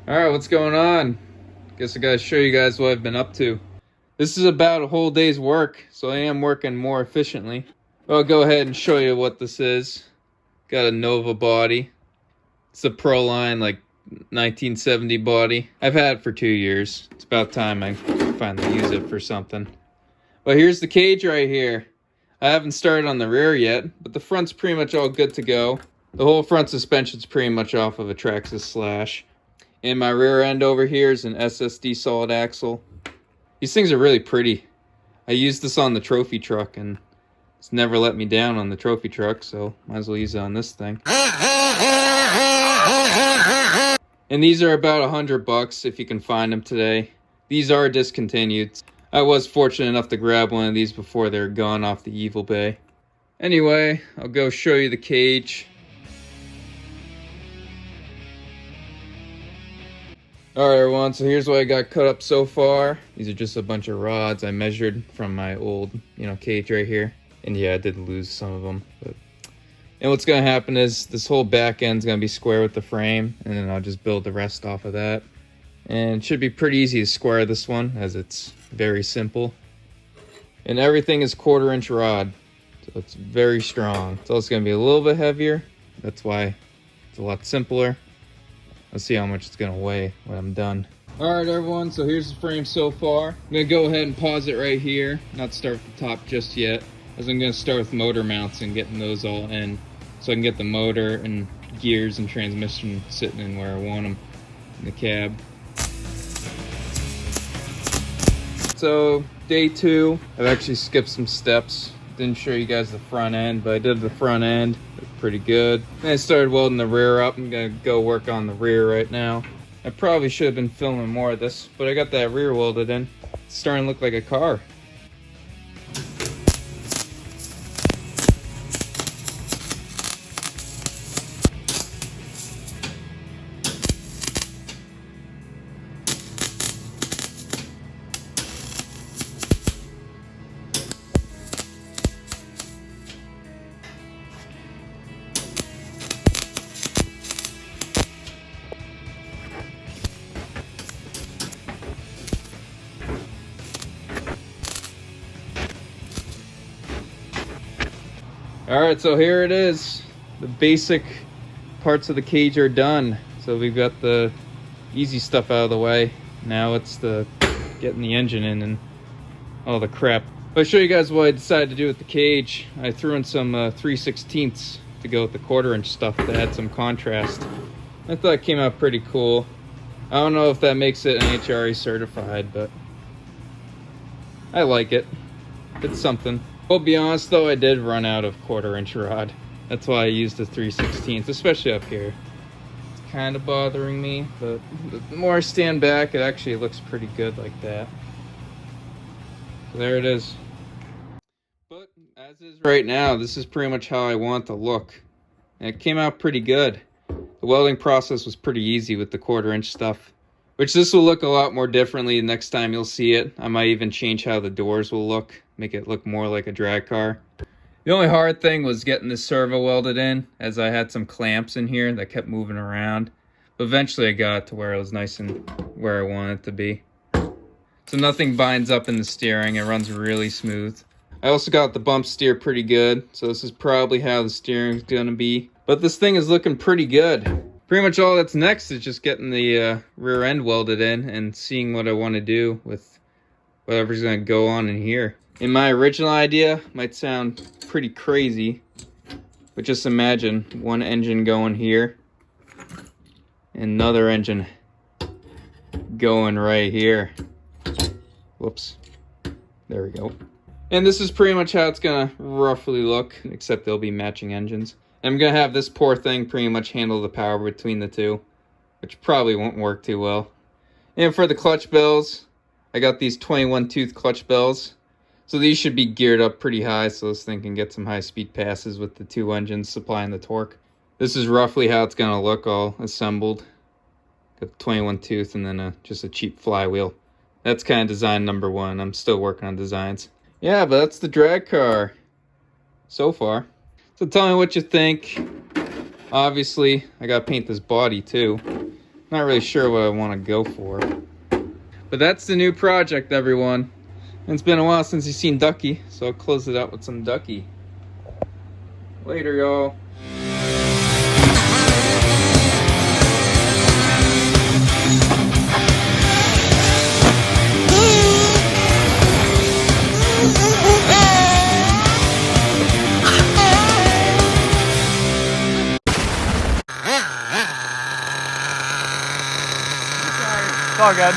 Alright, what's going on? Guess I gotta show you guys what I've been up to. This is about a whole day's work, so I am working more efficiently. I'll go ahead and show you what this is. Got a Nova body. It's a Proline, like 1970 body. I've had it for 2 years. It's about time I finally use it for something. But here's the cage right here. I haven't started on the rear yet, but the front's pretty much all good to go. The whole front suspension's pretty much off of a Traxxas Slash. And my rear end over here is an SSD solid axle. These things are really pretty. I used this on the trophy truck and it's never let me down on the trophy truck, so might as well use it on this thing. And these are about $100 if you can find them today. These are discontinued. I was fortunate enough to grab one of these before they were gone off the Evil Bay. Anyway, I'll go show you the cage. Alright everyone, so here's what I got cut up so far. These are just a bunch of rods I measured from my old, cage right here. And yeah, I did lose some of them. And what's going to happen is this whole back end's going to be square with the frame, and then I'll just build the rest off of that. And it should be pretty easy to square this one, as it's very simple. And everything is 1/4-inch rod, so it's very strong. So it's going to be a little bit heavier. That's why it's a lot simpler. Let's see how much it's gonna weigh when I'm done. Alright everyone, so here's the frame so far. I'm gonna go ahead and pause it right here. Not start with the top just yet, as I'm gonna start with motor mounts and getting those all in. So I can get the motor and gears and transmission sitting in where I want them in the cab. So day 2, I've actually skipped some steps. Didn't show you guys the front end, but I did the front end. Pretty good. Then I started welding the rear up. I'm gonna go work on the rear right now. I probably should have been filming more of this, but I got that rear welded in. It's starting to look like a car. Alright, so here it is. The basic parts of the cage are done. So we've got the easy stuff out of the way. Now it's the getting the engine in and all the crap. I'll show you guys what I decided to do with the cage. I threw in some 3/16 to go with the 1/4-inch stuff to add some contrast. I thought it came out pretty cool. I don't know if that makes it NHRA certified, but I like it. It's something. I'll be honest though, I did run out of 1/4-inch rod. That's why I used the 3/16, especially up here. It's kind of bothering me, but the more I stand back, it actually looks pretty good like that. So there it is. But as is right now, this is pretty much how I want it to look. And it came out pretty good. The welding process was pretty easy with the 1/4-inch stuff. Which this will look a lot more differently the next time you'll see it. I might even change how the doors will look. Make it look more like a drag car. The only hard thing was getting the servo welded in, as I had some clamps in here that kept moving around. But eventually I got it to where it was nice and where I wanted it to be. So nothing binds up in the steering. It runs really smooth. I also got the bump steer pretty good. So this is probably how the steering's gonna be. But this thing is looking pretty good. Pretty much all that's next is just getting the rear end welded in and seeing what I want to do with whatever's going to go on in here. In my original idea, might sound pretty crazy, but just imagine one engine going here, another engine going right here. Whoops. There we go. And this is pretty much how it's going to roughly look, except they'll be matching engines. I'm going to have this poor thing pretty much handle the power between the two, which probably won't work too well. And for the clutch bells, I got these 21-tooth clutch bells. So these should be geared up pretty high so this thing can get some high-speed passes with the 2 engines supplying the torque. This is roughly how it's going to look all assembled. Got the 21-tooth and then just a cheap flywheel. That's kind of design number 1. I'm still working on designs. Yeah, but that's the drag car so far. So tell me what you think. Obviously, I gotta paint this body too. Not really sure what I want to go for. But that's the new project, everyone. And it's been a while since you've seen Ducky, so I'll close it out with some Ducky. Later, y'all. It's all good.